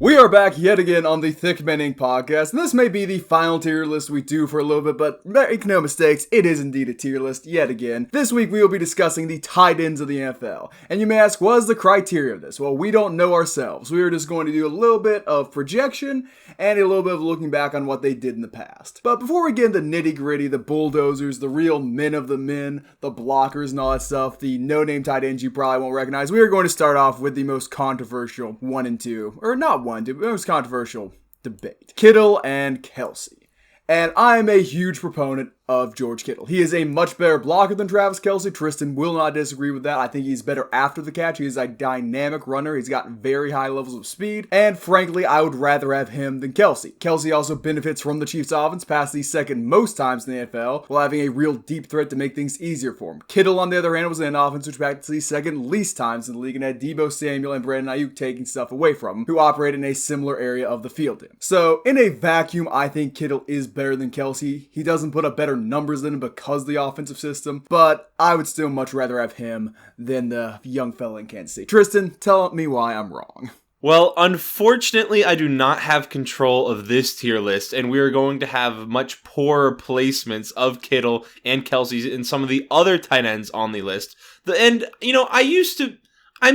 We are back yet again on the thiccmaninc podcast, and this may be the final tier list we do for a little bit, but make no mistakes, it is indeed a tier list yet again. This week we will be discussing the tight ends of the NFL, and you may ask, what is the criteria of this? Well, we don't know ourselves. We are just going to do a little bit of projection and a little bit of looking back on what they did in the past. But before we get into nitty gritty, the bulldozers, the real men of the men, the blockers and all that stuff, the no-name tight ends you probably won't recognize, we are going to start off with the most controversial 1 and 2, or not the most controversial debate. Kittle and Kelsey. And I am a huge proponent of George Kittle. He is a much better blocker than Travis Kelce. Tristan will not disagree with that. I think he's better after the catch. He is a dynamic runner. He's got very high levels of speed. And frankly, I would rather have him than Kelce. Kelce also benefits from the Chiefs offense, past the second most times in the NFL, while having a real deep threat to make things easier for him. Kittle, on the other hand, was in an offense which passed the second least times in the league and had Deebo Samuel and Brandon Ayuk taking stuff away from him, who operate in a similar area of the field to him. So, in a vacuum, I think Kittle is better than Kelce. He doesn't put up better numbers than him because of the offensive system, but I would still much rather have him than the young fella in Kansas City. Tristan, tell me why I'm wrong. Well, unfortunately, I do not have control of this tier list, and we are going to have much poorer placements of Kittle and Kelsey and some of the other tight ends on the list. I'm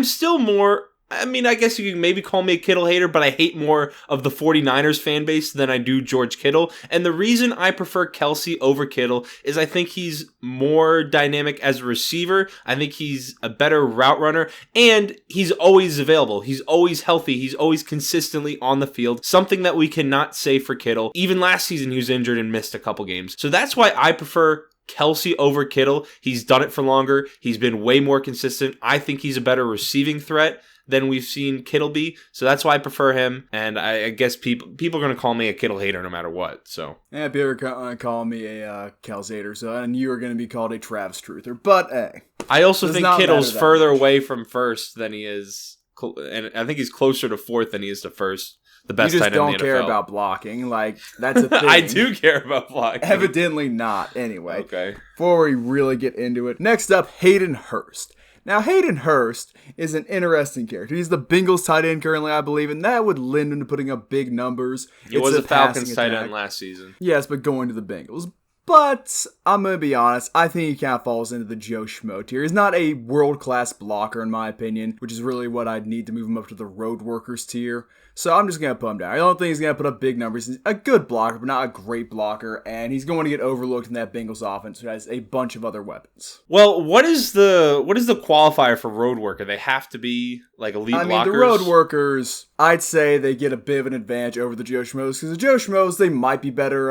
still more... I guess you can maybe call me a Kittle hater, but I hate more of the 49ers fan base than I do George Kittle. And the reason I prefer Kelsey over Kittle is I think he's more dynamic as a receiver. I think he's a better route runner, and he's always available. He's always healthy. He's always consistently on the field, something that we cannot say for Kittle. Even last season, he was injured and missed a couple games. So that's why I prefer Kelsey over Kittle. He's done it for longer. He's been way more consistent. I think he's a better receiving threat than we've seen Kittle be. So that's why I prefer him. And I guess people are going to call me a Kittle hater no matter what. So yeah, people are going to call me a Kels hater. So, and you are going to be called a Travis truther. But hey, I also think Kittle's further away from first than he is. And I think he's closer to fourth than he is to first. The best tight end in the NFL. You just don't care about blocking. Like, that's a thing. I do care about blocking. Evidently not. Anyway. Okay. Before we really get into it. Next up, Hayden Hurst. Now, Hayden Hurst is an interesting character. He's the Bengals tight end currently, I believe, and that would lend him to putting up big numbers. It was a Falcons tight end last season. Yes, but going to the Bengals. But I'm going to be honest, I think he kind of falls into the Joe Schmo tier. He's not a world-class blocker, in my opinion, which is really what I'd need to move him up to the road workers tier. So I'm just going to put him down. I don't think he's going to put up big numbers. He's a good blocker, but not a great blocker, and he's going to get overlooked in that Bengals offense, which has a bunch of other weapons. Well, what is the qualifier for road worker? They have to be like elite blockers? The road workers, I'd say they get a bit of an advantage over the Joe Schmoes, because the Joe Schmoes, they might be better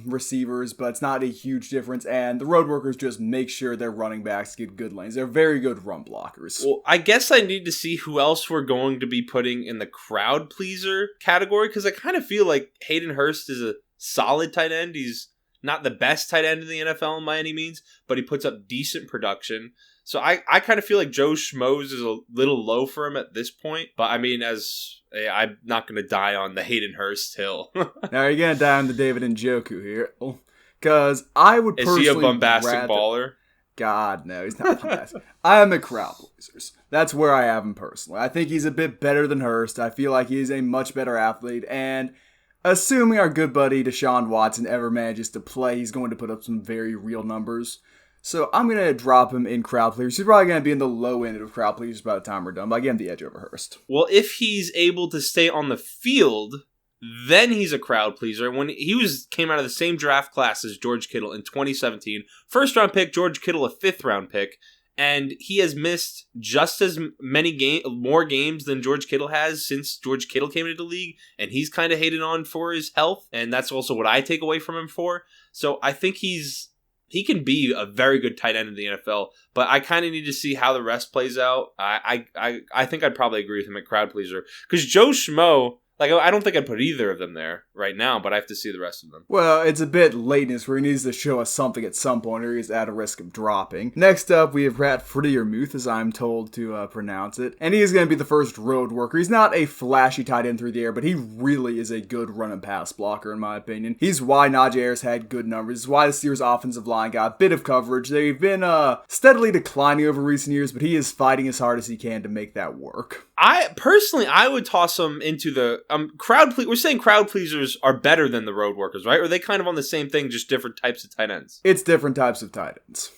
receivers, but it's not a huge difference, and the road workers just make sure their running backs get good lanes. They're very good run blockers. Well, I guess I need to see who else we're going to be putting in the crowd pleaser category, because I kind of feel like Hayden Hurst is a solid tight end. He's not the best tight end in the NFL by any means, but he puts up decent production. So I kind of feel like Joe Schmoes is a little low for him at this point. But I mean, I'm not going to die on the Hayden Hurst hill. Now you're going to die on the David Njoku here. Because I would personally... Is he a bombastic baller? God, no, he's not bombastic. I am a crowd pleasers. That's where I have him personally. I think he's a bit better than Hurst. I feel like he's a much better athlete. And assuming our good buddy Deshaun Watson ever manages to play, he's going to put up some very real numbers. So I'm going to drop him in crowd pleasers. He's probably going to be in the low end of crowd pleasers by the time we're done. But I give him the edge over Hurst. Well, if he's able to stay on the field, then he's a crowd pleaser. When he came out of the same draft class as George Kittle in 2017, first round pick, George Kittle a 5th round pick, and he has missed just as more games than George Kittle has since George Kittle came into the league, and he's kind of hated on for his health, and that's also what I take away from him for. So I think he can be a very good tight end in the NFL, but I kind of need to see how the rest plays out. I think I'd probably agree with him at crowd pleaser, because Joe Schmo, like, I don't think I'd put either of them there right now, but I have to see the rest of them. Well, it's a bit lateness where he needs to show us something at some point, or he's at a risk of dropping. Next up, we have Rat Freiermuth, as I'm told to pronounce it. And he is going to be the first road worker. He's not a flashy tight end through the air, but he really is a good run and pass blocker, in my opinion. He's why Najee Harris had good numbers. He's why the Steelers' offensive line got a bit of coverage. They've been steadily declining over recent years, but he is fighting as hard as he can to make that work. I would toss them into the crowd. We're saying crowd pleasers are better than the road workers, right? Or are they kind of on the same thing, just different types of tight ends? It's different types of tight ends.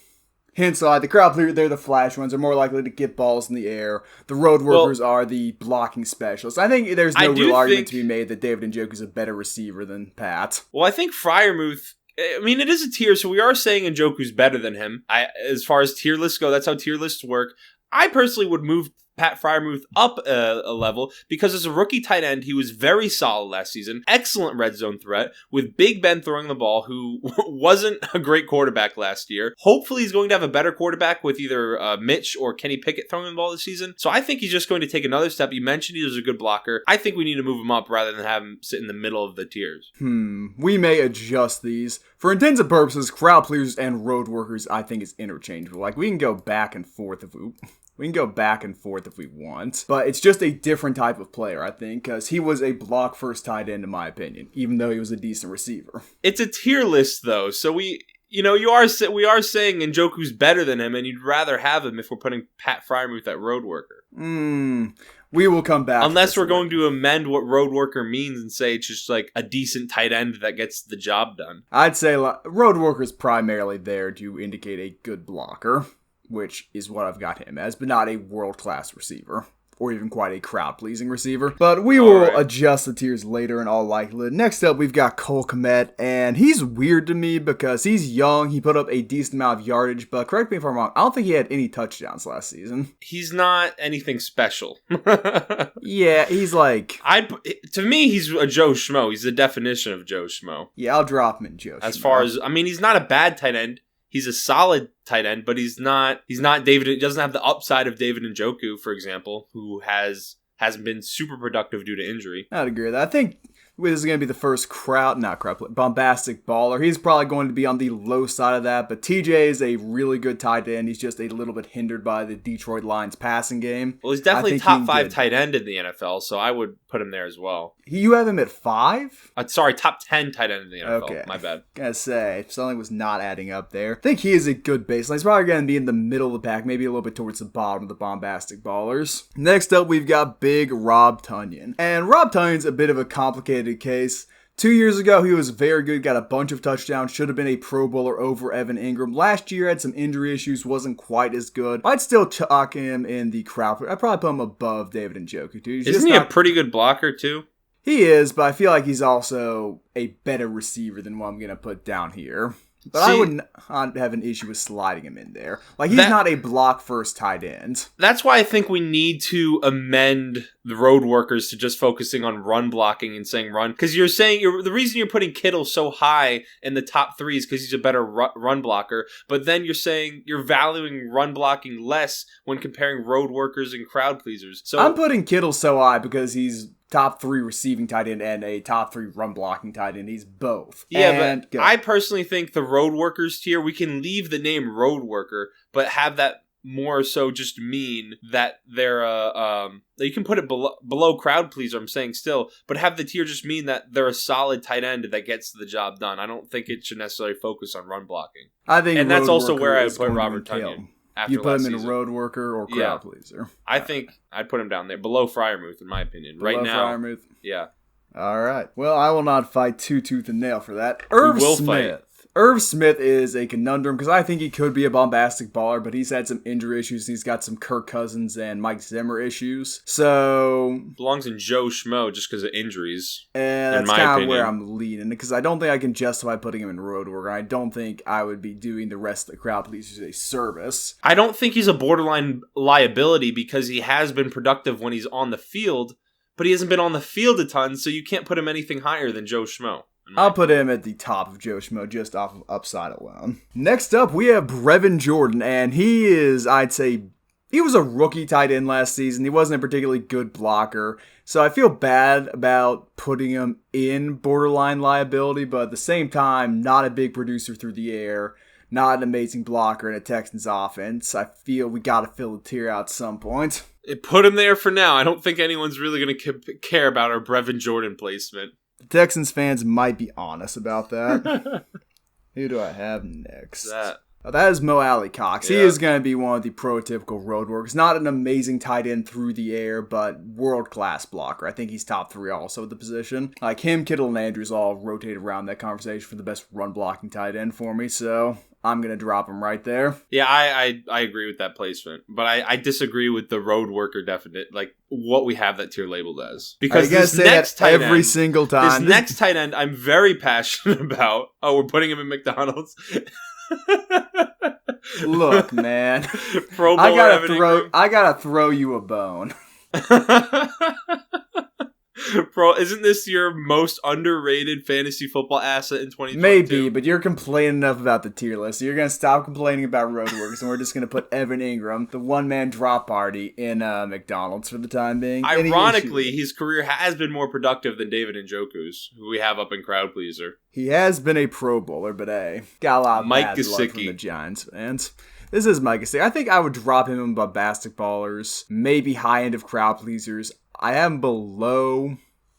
Hence, the crowd pleasers, they're the flash ones. They're more likely to get balls in the air. The road workers are the blocking specialists. I think there's no real argument to be made that David Njoku's a better receiver than Pat. Well, I think Freiermuth, it is a tier, so we are saying Njoku's better than him. As far as tier lists go, that's how tier lists work. I personally would move Pat Freiermuth up a level because as a rookie tight end, he was very solid last season. Excellent red zone threat with Big Ben throwing the ball, who wasn't a great quarterback last year. Hopefully he's going to have a better quarterback with either Mitch or Kenny Pickett throwing the ball this season. So I think he's just going to take another step. You mentioned he was a good blocker. I think we need to move him up rather than have him sit in the middle of the tiers. We may adjust these. For intents and purposes, crowd pleasers and road workers, I think, is interchangeable. Like, we can go back and forth if we want, but it's just a different type of player, I think, because he was a block first tight end, in my opinion, even though he was a decent receiver. It's a tier list, though, so we are saying Njoku's better than him, and you'd rather have him if we're putting Pat Freiermuth at road worker. We will come back. Unless we're going to amend what road worker means and say it's just like a decent tight end that gets the job done. I'd say road worker is primarily there to indicate a good blocker, which is what I've got him as, but not a world-class receiver, or even quite a crowd-pleasing receiver. But we will adjust the tiers later in all likelihood. Next up, we've got Comet, and he's weird to me because he's young, he put up a decent amount of yardage, but correct me if I'm wrong, I don't think he had any touchdowns last season. He's not anything special. Yeah, he's like... To me, he's a Joe Schmo. He's the definition of Joe Schmo. Yeah, I'll drop him in Joe Schmo. As far as, he's not a bad tight end. He's a solid tight end, but he's not David. He doesn't have the upside of David Njoku, for example, who hasn't been super productive due to injury. I'd agree with that. I think this is going to be the first bombastic baller. He's probably going to be on the low side of that, but TJ is a really good tight end. He's just a little bit hindered by the Detroit Lions passing game. Well, he's definitely top 5 tight end in the NFL, so I would put him there as well. You have him at 5? Top 10 tight end in the NFL. Okay. My bad. Gotta say, something was not adding up there. I think he is a good baseline. He's probably going to be in the middle of the pack, maybe a little bit towards the bottom of the bombastic ballers. Next up, we've got big Rob Tunion. And Rob Tunion's a bit of a complicated case. 2 years ago, he was very good, got a bunch of touchdowns, should have been a Pro Bowler over Evan Ingram. Last year, had some injury issues, wasn't quite as good. I'd still chalk him in the crowd. I'd probably put him above David Njoku, too. Isn't he a pretty good blocker, too? He is, but I feel like he's also a better receiver than what I'm going to put down here. But I wouldn't have an issue with sliding him in there. Like, he's not a block-first tight end. That's why I think we need to amend the road workers to just focusing on run blocking and saying run. Because the reason you're putting Kittle so high in the top 3 is because he's a better run blocker. But then you're saying you're valuing run blocking less when comparing road workers and crowd pleasers. So I'm putting Kittle so high because he's top 3 receiving tight end and a top 3 run blocking tight end. He's both. Yeah, but I personally think the road workers tier, we can leave the name road worker, but have that more so just mean that they're you can put it below crowd pleaser, I'm saying still, but have the tier just mean that they're a solid tight end that gets the job done. I don't think it should necessarily focus on run blocking. I think, and that's also where I would put Robert Tunion. You put him in a road worker or crowd pleaser. I think I'd put him down there, below Freiermuth, in my opinion. Right now. Freiermuth? Yeah. All right. Well, I will not fight tooth and nail for that. Irv Smith. Irv Smith is a conundrum because I think he could be a bombastic baller, but he's had some injury issues. He's got some Kirk Cousins and Mike Zimmer issues. So belongs in Joe Schmo just because of injuries. And that's kind of where I'm leaning because I don't think I can justify putting him in road worker. I don't think I would be doing the rest of the crowd pleasers a service. I don't think he's a borderline liability because he has been productive when he's on the field, but he hasn't been on the field a ton, so you can't put him anything higher than Joe Schmo. I'll put him at the top of Joe Schmo just off of upside alone. Next up, we have Brevin Jordan, and he is, I'd say, he was a rookie tight end last season. He wasn't a particularly good blocker, so I feel bad about putting him in borderline liability, but at the same time, not a big producer through the air, not an amazing blocker in a Texans offense. I feel we got to fill the tier out at some point. Put him there for now. I don't think anyone's really going to care about our Brevin Jordan placement. Texans fans might be honest about that. Who do I have next? That is Alley Cox. Yeah. He is going to be one of the prototypical road workers. Not an amazing tight end through the air, but world-class blocker. I think he's top 3 also at the position. Like him, Kittle, and Andrews all rotate around that conversation for the best run-blocking tight end for me, so I'm going to drop him right there. Yeah, I agree with that placement, but I disagree with the road worker definite, like what we have that tier labeled as. Because this next tight end, every single time. This next tight end I'm very passionate about. Oh, we're putting him in McDonald's. Look, man. Pro Bowl I gotta throw you a bone. Bro, isn't this your most underrated fantasy football asset in 2022? Maybe, but you're complaining enough about the tier list. So you're going to stop complaining about roadworkers, and we're just going to put Evan Ingram, the one-man drop party, in McDonald's for the time being. Ironically, his career has been more productive than David Njoku's, who we have up in Crowd Pleaser. He has been a Pro Bowler, but hey, got a lot of Mike bad Gesicki luck from the Giants fans. This is Mike Gesicki. I think I would drop him in Bombastic Ballers, maybe high end of Crowd Pleasers. I am below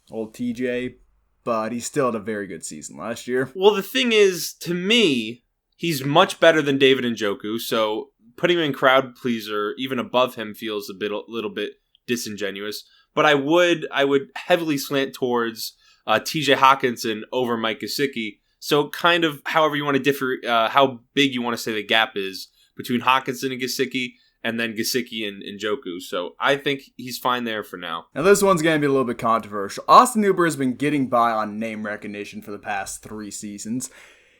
old TJ, but he still had a very good season last year. Well, the thing is, to me, he's much better than David Njoku, so putting him in Crowd Pleaser, even above him, feels a little bit disingenuous. But I would heavily slant towards TJ Hawkinson over Mike Gesicki. So kind of however you want to differ, how big you want to say the gap is between Hawkinson and Gesicki, and then Gesicki and Njoku. So I think he's fine there for now. Now this one's going to be a little bit controversial. Austin Hooper has been getting by on name recognition for the past 3 seasons.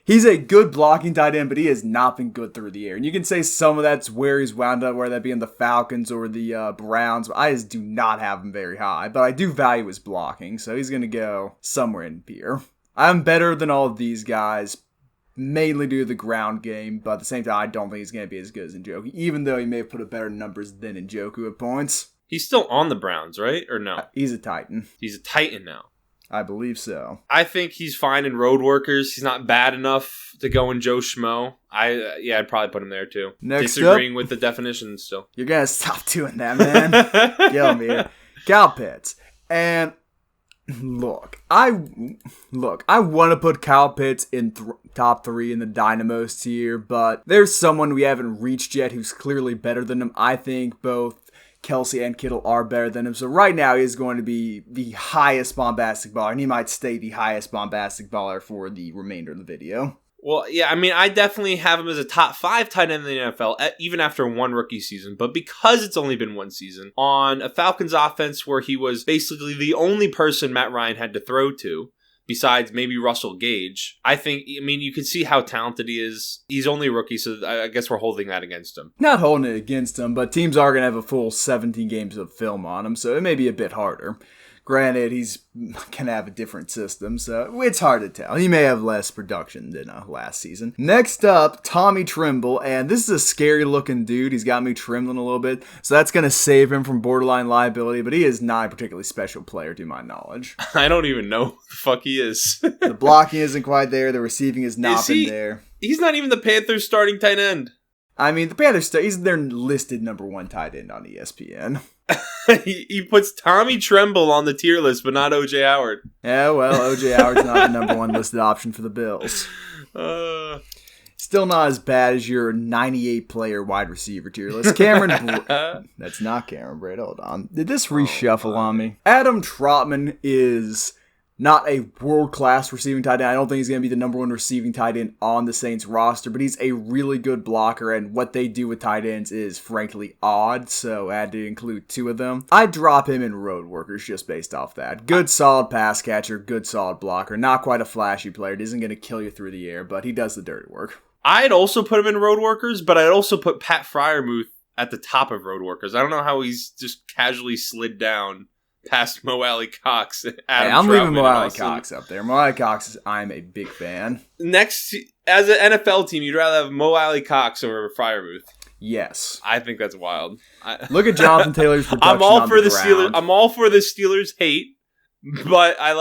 He's a good blocking tight end, but he has not been good through the air. And you can say some of that's where he's wound up, whether that be in the Falcons or the Browns. But I just do not have him very high. But I do value his blocking, so he's going to go somewhere in here. I'm better than all of these guys, mainly due to the ground game, but at the same time, I don't think he's going to be as good as Njoku, even though he may have put up better numbers than Njoku at points. He's still on the Browns, right? Or no? He's a Titan. He's a Titan now. I believe so. I think he's fine in road workers. He's not bad enough to go in Joe Schmo. I'd probably put him there too. Next Disagreeing with the definition still. You're going to stop doing that, man. Kill me. Kyle Pitts. And Look, I want to put Kyle Pitts in top 3 in the Dynamos tier, but there's someone we haven't reached yet who's clearly better than him. I think both Kelsey and Kittle are better than him, so right now he's going to be the highest bombastic baller, and he might stay the highest bombastic baller for the remainder of the video. Well, yeah, I mean, I definitely have him as a top 5 tight end in the NFL, even after one rookie season. But because it's only been one season, on a Falcons offense where he was basically the only person Matt Ryan had to throw to, besides maybe Russell Gage, you can see how talented he is. He's only a rookie, so I guess we're holding that against him. Not holding it against him, but teams are going to have a full 17 games of film on him, so it may be a bit harder. Granted, he's going to have a different system, so it's hard to tell. He may have less production than last season. Next up, Tommy Trimble, and this is a scary-looking dude. He's got me trembling a little bit, so that's going to save him from borderline liability, but he is not a particularly special player to my knowledge. I don't even know who the fuck he is. The blocking isn't quite there. The receiving has not been there. He's not even the Panthers' starting tight end. I mean, the Panthers, he's their listed number 1 tight end on ESPN. He puts Tommy Tremble on the tier list, but not O.J. Howard. Yeah, well, O.J. Howard's not the number 1 listed option for the Bills. Still not as bad as your 98-player wide receiver tier list. That's not Cameron Braid. Hold on. Did this reshuffle on me? Adam Trotman is not a world-class receiving tight end. I don't think he's going to be the number 1 receiving tight end on the Saints roster, but he's a really good blocker, and what they do with tight ends is frankly odd, so I had to include 2 of them. I'd drop him in road workers just based off that. Good, solid pass catcher, good, solid blocker. Not quite a flashy player. He isn't going to kill you through the air, but he does the dirty work. I'd also put him in road workers, but I'd also put Pat Freiermuth at the top of road workers. I don't know how he's just casually slid down past Alley Cox. I'm leaving Alley Cox up there. Alley Cox, I'm a big fan. Next, as an NFL team, you'd rather have Alley Cox over Freiermuth. Yes. I think that's wild. Look at Jonathan Taylor's production. I'm all for the Steelers. I'm all for the Steelers hate, but I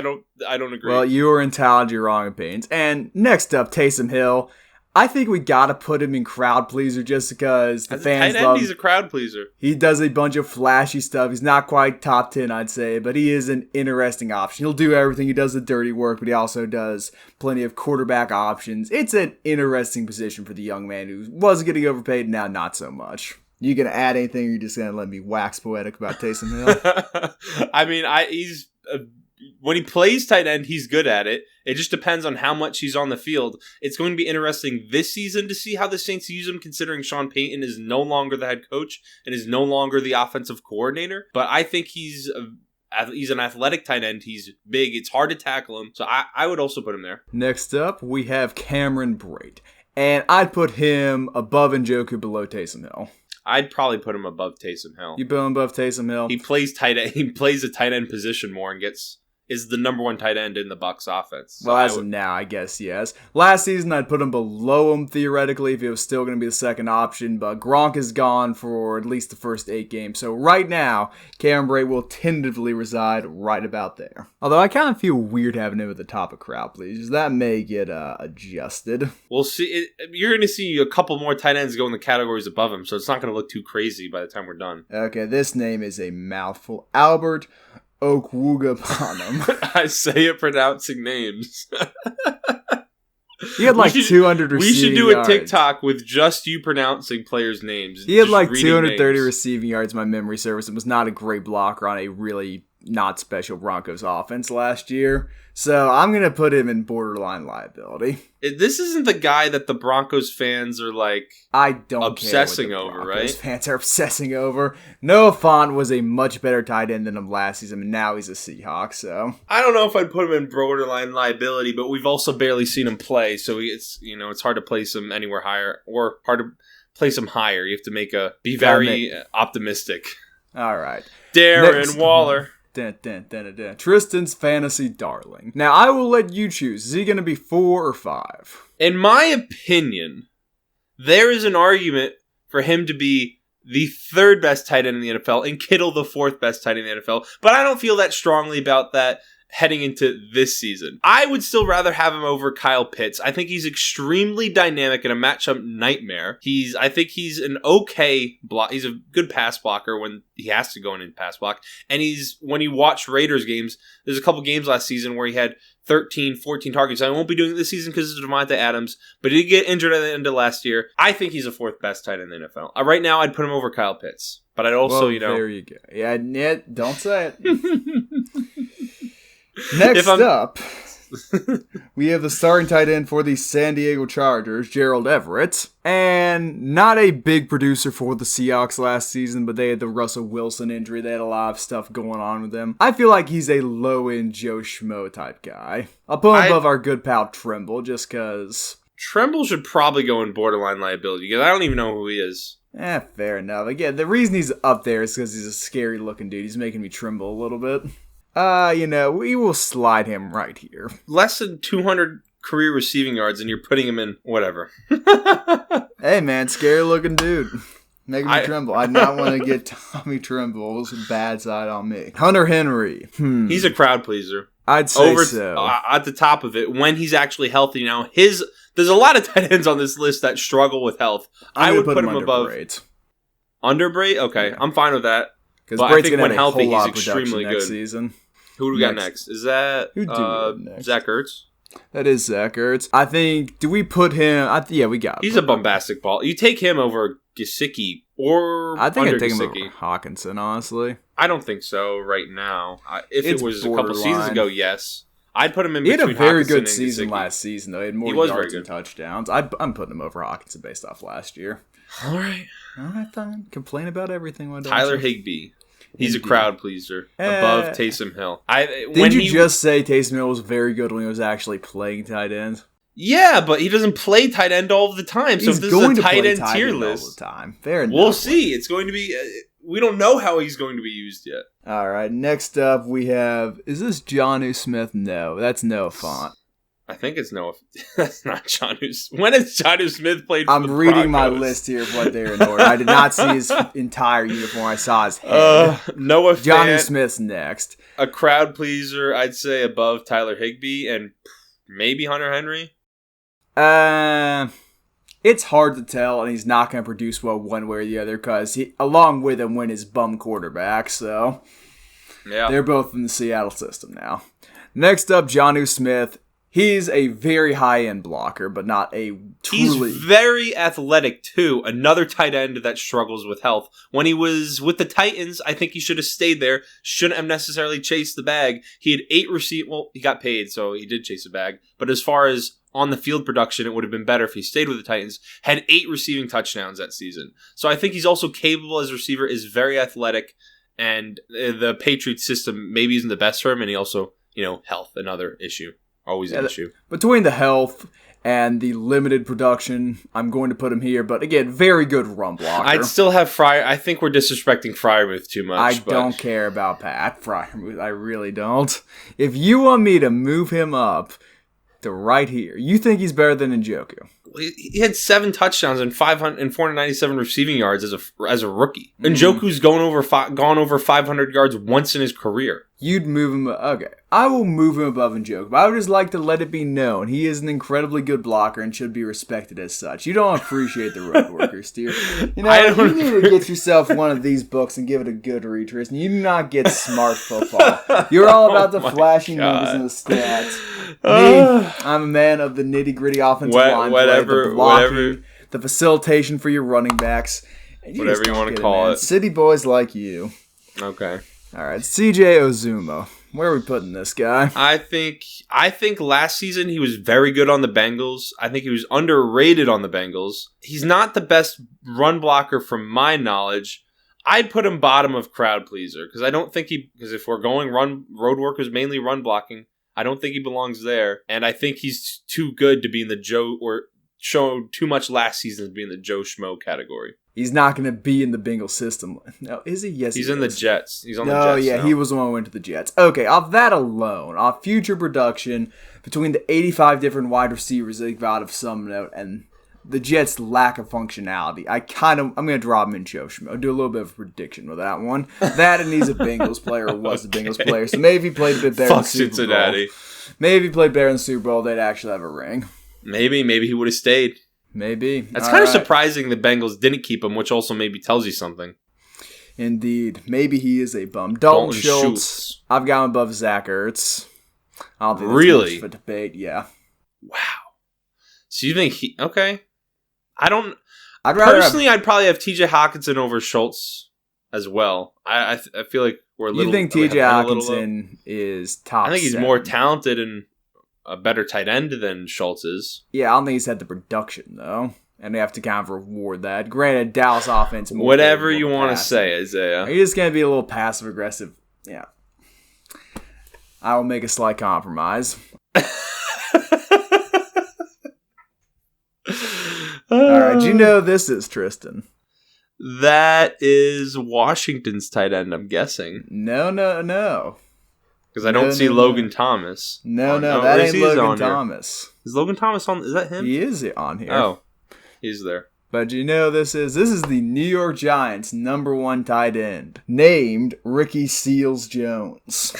don't agree. Well, you are entitled to your wrong opinions. And next up, Taysom Hill. I think we gotta put him in crowd pleaser just because the fans love him. He's a crowd pleaser. He does a bunch of flashy stuff. He's not quite top 10, I'd say, but he is an interesting option. He'll do everything. He does the dirty work, but he also does plenty of quarterback options. It's an interesting position for the young man who was getting overpaid, now not so much. You gonna add anything, or you just gonna let me wax poetic about Taysom Hill? I mean, when he plays tight end, he's good at it. It just depends on how much he's on the field. It's going to be interesting this season to see how the Saints use him, considering Sean Payton is no longer the head coach and is no longer the offensive coordinator. But I think he's an athletic tight end. He's big. It's hard to tackle him. So I would also put him there. Next up, we have Cameron Brate. And I'd put him above Njoku, below Taysom Hill. I'd probably put him above Taysom Hill. You put him above Taysom Hill? He plays tight end. He plays the tight end position more and is the number one tight end in the Bucs offense. So well, as of now, I guess, yes. Last season, I'd put him below him, theoretically, if he was still going to be the second option, but Gronk is gone for at least the first 8 games. So right now, Cameron Brate will tentatively reside right about there. Although I kind of feel weird having him at the top of crowd, please. That may get adjusted. We'll see. You're going to see a couple more tight ends go in the categories above him, so it's not going to look too crazy by the time we're done. Okay, this name is a mouthful. Albert Okwuegbunam. I say it pronouncing names. He had like 200 receiving yards. We should do a TikTok with just you pronouncing players' names. He had like 230 receiving yards, my memory serves. It was not a great blocker on a really not special Broncos offense last year. So I'm going to put him in borderline liability. This isn't the guy that the Broncos fans are like obsessing over, right? Broncos fans are obsessing over. Noah Fant was a much better tight end than him last season, and now he's a Seahawk, so. I don't know if I'd put him in borderline liability, but we've also barely seen him play, so it's hard to place him anywhere higher, or hard to place him higher. You have to be very optimistic. All right. Darren Waller. Tristan's fantasy darling. Now, I will let you choose. Is he going to be 4 or 5? In my opinion, there is an argument for him to be the 3rd best tight end in the NFL and Kittle the 4th best tight end in the NFL. But I don't feel that strongly about that heading into this season. I would still rather have him over Kyle Pitts. I think he's extremely dynamic and a matchup nightmare. I think he's an okay block. He's a good pass blocker when he has to go in and pass block. And when you watch Raiders games, there's a couple games last season where he had 13, 14 targets. I won't be doing it this season because it's Devontae Adams, but he did get injured at the end of last year. I think he's the 4th best tight end in the NFL. Right now, I'd put him over Kyle Pitts. But I'd also, there you go. Yeah, don't say it. Next up, we have the starting tight end for the San Diego Chargers, Gerald Everett. And not a big producer for the Seahawks last season, but they had the Russell Wilson injury. They had a lot of stuff going on with them. I feel like he's a low-end Joe Schmo type guy. I'll put him above our good pal Trimble, just because. Trimble should probably go in borderline liability, because I don't even know who he is. Fair enough. Again, the reason he's up there is because he's a scary-looking dude. He's making me tremble a little bit. We will slide him right here. Less than 200 career receiving yards, and you're putting him in whatever. Hey, man, scary-looking dude. Making me tremble. I not want to get Tommy Trimble's bad side on me. Hunter Henry. He's a crowd pleaser. I'd say so. At the top of it, when he's actually healthy now. There's a lot of tight ends on this list that struggle with health. I would put him above. Under Brate? Okay, yeah. I'm fine with that. Because Brate's going to have a whole lot of production next season. Who do we got next? Is that Zach Ertz? That is Zach Ertz. I think, do we put him... we got He's a bombastic ball. You take him over Gesicki or I think I'd take him over Hawkinson, honestly. I don't think so right now. If it was a couple seasons ago, yes. I'd put him in between He had a very Hawkinson good season last season, though. He had more yards and touchdowns. I'm putting him over Hawkinson based off last year. All right, fine. Complain about everything. Tyler Higbee. He's a crowd pleaser above Taysom Hill. Did you just say Taysom Hill was very good when he was actually playing tight end? Yeah, but he doesn't play tight end all the time. So if this is a tight end tier list, all the time. Fair enough. We'll see. It's going to be. We don't know how he's going to be used yet. All right. Next up, we have. Is this Jonnu Smith? No, that's Noah Fant. I think it's Noah. That's not Jonnu. When has Jonnu Smith played for I'm the reading Broncos? my list here of what they're in order. I did not see his entire uniform. I saw his head. Noah Jonnu Smith's next. A crowd pleaser, I'd say above Tyler Higbee and maybe Hunter Henry. it's hard to tell, and he's not going to produce well one way or the other because along with him went his bum quarterback. So yeah, they're both in the Seattle system now. Next up, Jonnu Smith. He's a very high-end blocker, but not a truly... He's very athletic, too. Another tight end that struggles with health. When he was with the Titans, I think he should have stayed there. Shouldn't have necessarily chased the bag. He had 8 Well, he got paid, so he did chase the bag. But as far as on-the-field production, it would have been better if he stayed with the Titans. Had 8 receiving touchdowns that season. So I think he's also capable as a receiver, is very athletic, and the Patriots system maybe isn't the best for him, and he also, health, another issue. Always an issue. Between the health and the limited production, I'm going to put him here. But again, very good run blocker. I'd still have Fryer. I think we're disrespecting Freiermuth too much. Don't care about Pat Freiermuth. I really don't. If you want me to move him up to right here, you think he's better than Njoku? He had 7 touchdowns and 497 receiving yards as a rookie. Njoku's gone over 500 yards once in his career. You'd move him. Okay, I will move him above Njoku, but I would just like to let it be known he is an incredibly good blocker and should be respected as such. You don't appreciate the road workers, do you? You need to get yourself one of these books and give it a good read, Tristan. You do not get smart football. You're all about the flashy numbers and the stats. Me, I'm a man of the nitty-gritty offensive line play, the blocking, the facilitation for your running backs. Whatever you want to call it. City boys like you. Okay. All right, CJ Ozuma. Where are we putting this guy? I think last season he was very good on the Bengals. I think he was underrated on the Bengals. He's not the best run blocker from my knowledge. I'd put him bottom of crowd pleaser because I don't think because if we're going road workers mainly run blocking, I don't think he belongs there. And I think he's too good to be in the Joe or showed too much last season to be in the Joe Schmo category. He's not going to be in the Bengals system. No, is he? Yes, he's he in the is. Jets. He's on the Oh, Jets. yeah, now. he was the one who went to the Jets. Okay, off that alone, off future production, between the 85 different wide receivers they've got of some note and the Jets' lack of functionality, I'm going to drop him in Joe Schmo. Do a little bit of a prediction with that one. That and he's a Bengals player or was a Bengals player, so maybe he played a bit better in the Super Cincinnati. Bowl. Maybe he played better in the Super Bowl, they'd actually have a ring. Maybe he would have stayed. Maybe. That's kind of surprising the Bengals didn't keep him, which also maybe tells you something. Indeed. Maybe he is a bum. Dalton Schultz. I've got him above Zach Ertz. I don't think that's much for debate. Yeah. Wow. So you think he... Okay. I'd probably have TJ Hawkinson over Schultz as well. I feel like we're a little... You think TJ Hawkinson is top 7? I think he's more talented and a better tight end than Schultz is. Yeah, I don't think he's had the production, though. And they have to kind of reward that. Granted, Dallas offense... Whatever you want to say, Isaiah. He's just going to be a little passive-aggressive. Yeah. I will make a slight compromise. Alright, do you know who this is, Tristan? That is Washington's tight end, I'm guessing. No. Because I don't see Logan Thomas. No, that ain't Logan Thomas. Is Logan Thomas on? Is that him? He is on here. Oh, he's there. But you know this is the New York Giants' number 1 tight end, named Ricky Seals-Jones.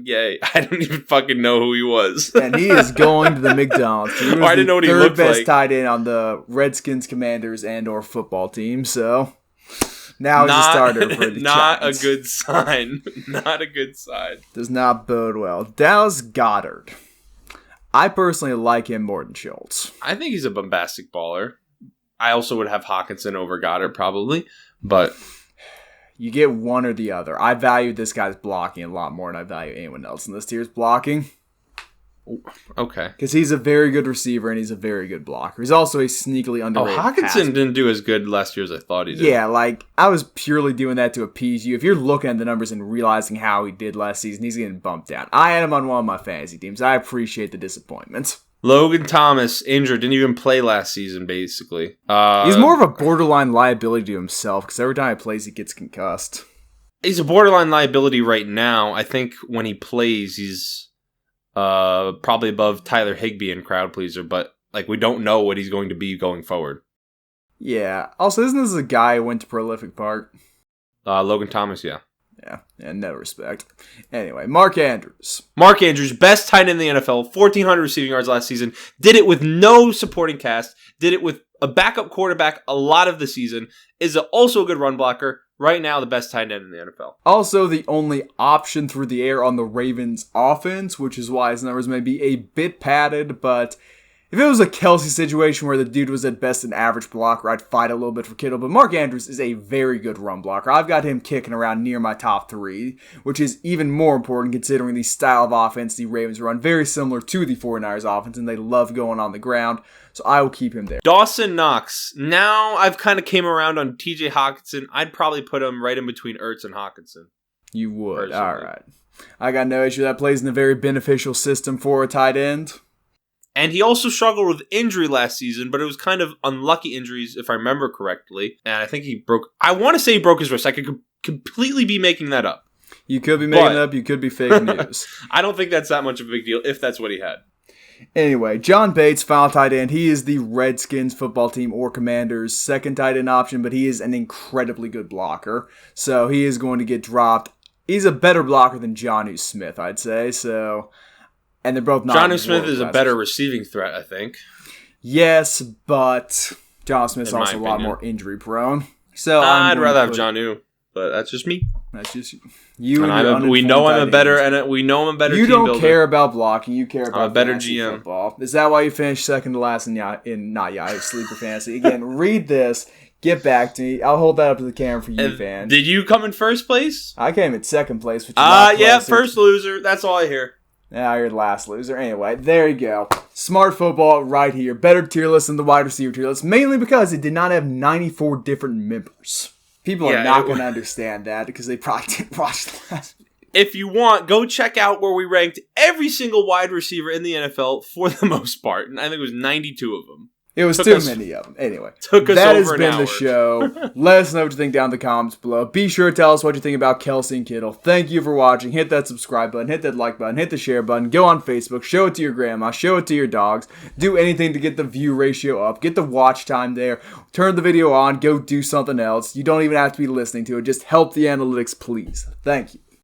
Yay. I don't even fucking know who he was. And he is going to the McDonald's. He was I didn't know what he looked like. third best tight end on the Redskins, Commanders, and or football team, so... Now he's a starter for the Not Giants. a good sign. Not a good sign. Does not bode well. Dallas Goedert. I personally like him more than Schultz. I think he's a bombastic baller. I also would have Hawkinson over Goddard probably, but... You get one or the other. I value this guy's blocking a lot more than I value anyone else in this tier's blocking. Okay. Because he's a very good receiver and he's a very good blocker. He's also a sneakily underrated Hawkinson didn't do as good last year as I thought he did. Yeah, I was purely doing that to appease you. If you're looking at the numbers and realizing how he did last season, he's getting bumped down. I had him on one of my fantasy teams. I appreciate the disappointment. Logan Thomas, injured, didn't even play last season, basically. He's more of a borderline liability to himself, because every time he plays, he gets concussed. He's a borderline liability right now. I think when he plays, he's probably above Tyler Higbee in crowd pleaser, but we don't know what he's going to be going forward. Yeah. Also, isn't this a guy who went to Prolific Park? Logan Thomas, yeah. Yeah, and no respect. Anyway, Mark Andrews. Mark Andrews, best tight end in the NFL, 1,400 receiving yards last season. Did it with no supporting cast. Did it with a backup quarterback a lot of the season, is also a good run blocker. Right now, the best tight end in the NFL. Also, the only option through the air on the Ravens offense, which is why his numbers may be a bit padded, but if it was a Kelsey situation where the dude was at best an average blocker, I'd fight a little bit for Kittle, but Mark Andrews is a very good run blocker. I've got him kicking around near my top 3, which is even more important considering the style of offense the Ravens run, very similar to the 49ers offense, and they love going on the ground, so I will keep him there. Dawson Knox. Now I've kind of came around on TJ Hawkinson. I'd probably put him right in between Ertz and Hawkinson. You would. Personally. All right. I got no issue. That plays in a very beneficial system for a tight end. And he also struggled with injury last season, but it was kind of unlucky injuries, if I remember correctly. And I think I want to say he broke his wrist. I could completely be making that up. You could be making it up. You could be fake news. I don't think that's that much of a big deal, if that's what he had. Anyway, John Bates, final tight end. He is the Redskins football team or Commanders' second tight end option, but he is an incredibly good blocker. So he is going to get dropped. He's a better blocker than Jonnu Smith, I'd say. So... And they're both not. Jonnu Smith is a better receiving threat, I think. Yes, but Jonnu Smith's also a lot more injury prone. So I'd rather have Jonnu, but that's just me. That's just you. We know I'm a better You team don't builder. care about blocking. You care about I'm a better fantasy GM. football. Is that why you finished second to last in not Yahoo Sleeper Fantasy? Again, read this. Get back to me. I'll hold that up to the camera for you, fan. Did you come in first place? I came in second place. Yeah, first loser. That's all I hear. Yeah, you're the last loser. Anyway, there you go. Smart football right here. Better tier list than the wide receiver tier list, mainly because it did not have 94 different members. People are not going to understand that because they probably didn't watch that. If you want, go check out where we ranked every single wide receiver in the NFL for the most part. And I think it was 92 of them. It was too many of them. Anyway, that has been the show. Let us know what you think down in the comments below. Be sure to tell us what you think about Kelsey and Kittle. Thank you for watching. Hit that subscribe button. Hit that like button. Hit the share button. Go on Facebook. Show it to your grandma. Show it to your dogs. Do anything to get the view ratio up. Get the watch time there. Turn the video on. Go do something else. You don't even have to be listening to it. Just help the analytics, please. Thank you.